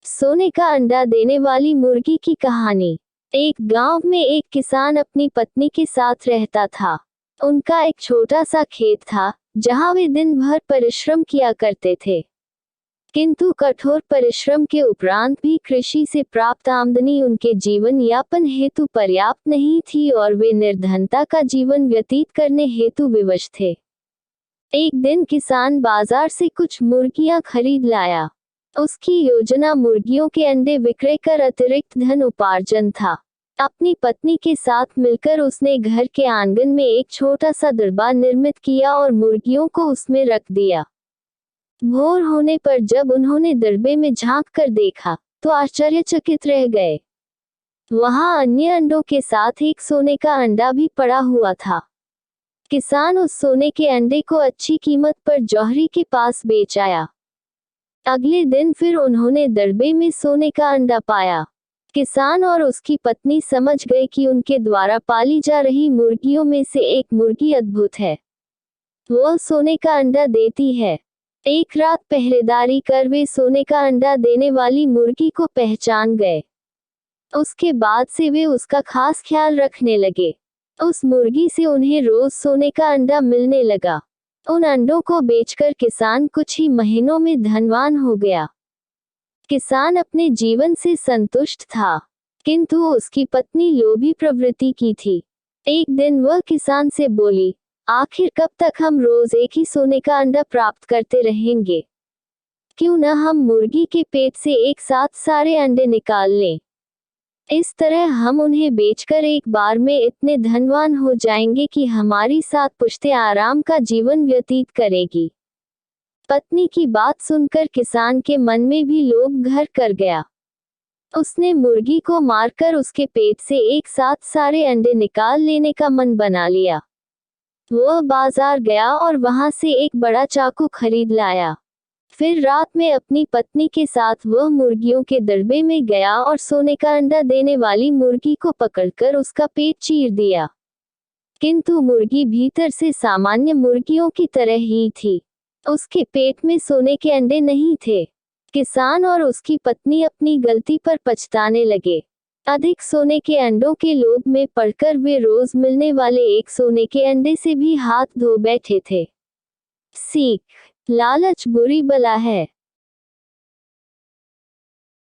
सोने का अंडा देने वाली मुर्गी की कहानी। एक गांव में एक किसान अपनी पत्नी के साथ रहता था। उनका एक छोटा सा खेत था जहां वे दिन भर परिश्रम किया करते थे। किंतु कठोर परिश्रम के उपरांत भी कृषि से प्राप्त आमदनी उनके जीवन यापन हेतु पर्याप्त नहीं थी और वे निर्धनता का जीवन व्यतीत करने हेतु विवश थे। एक दिन किसान बाजार से कुछ मुर्गियां खरीद लाया। उसकी योजना मुर्गियों के अंडे विक्रय कर अतिरिक्त धन उपार्जन था। अपनी पत्नी के साथ मिलकर उसने घर के आंगन में एक छोटा सा दरबा निर्मित किया और मुर्गियों को उसमें रख दिया। भोर होने पर जब उन्होंने दरबे में झांक कर देखा तो आश्चर्यचकित रह गए। वहां अन्य अंडों के साथ एक सोने का अंडा भी पड़ा हुआ था। किसान उस सोने के अंडे को अच्छी कीमत पर जौहरी के पास बेच आया। अगले दिन फिर उन्होंने दरबे में सोने का अंडा पाया। किसान और उसकी पत्नी समझ गए कि उनके द्वारा पाली जा रही मुर्गियों में से एक मुर्गी अद्भुत है। वह सोने का अंडा देती है। एक रात पहरेदारी कर वे सोने का अंडा देने वाली मुर्गी को पहचान गए। उसके बाद से वे उसका खास ख्याल रखने लगे। उस मुर्गी से उन्हें रोज सोने का अंडा मिलने लगा। उन अंडों को बेचकर किसान कुछ ही महीनों में धनवान हो गया। किसान अपने जीवन से संतुष्ट था, किंतु उसकी पत्नी लोभी प्रवृत्ति की थी। एक दिन वह किसान से बोली, आखिर कब तक हम रोज एक ही सोने का अंडा प्राप्त करते रहेंगे? क्यों न हम मुर्गी के पेट से एक साथ सारे अंडे निकाल लें। इस तरह हम उन्हें बेचकर एक बार में इतने धनवान हो जाएंगे कि हमारी सात पुश्तें आराम का जीवन व्यतीत करेगी। पत्नी की बात सुनकर किसान के मन में भी लोभ घर कर गया। उसने मुर्गी को मारकर उसके पेट से एक साथ सारे अंडे निकाल लेने का मन बना लिया। वह बाजार गया और वहां से एक बड़ा चाकू खरीद लाया। फिर रात में अपनी पत्नी के साथ वह मुर्गियों के दरबे में गया और सोने का अंडा देने वाली मुर्गी को पकड़कर उसका पेट चीर दिया। किंतु मुर्गी भीतर से सामान्य मुर्गियों की तरह ही थी। उसके पेट में सोने के अंडे नहीं थे। किसान और उसकी पत्नी अपनी गलती पर पछताने लगे। अधिक सोने के अंडों के लोभ में पड़कर वे रोज मिलने वाले एक सोने के अंडे से भी हाथ धो बैठे थे। सीख: लालच बुरी बला है।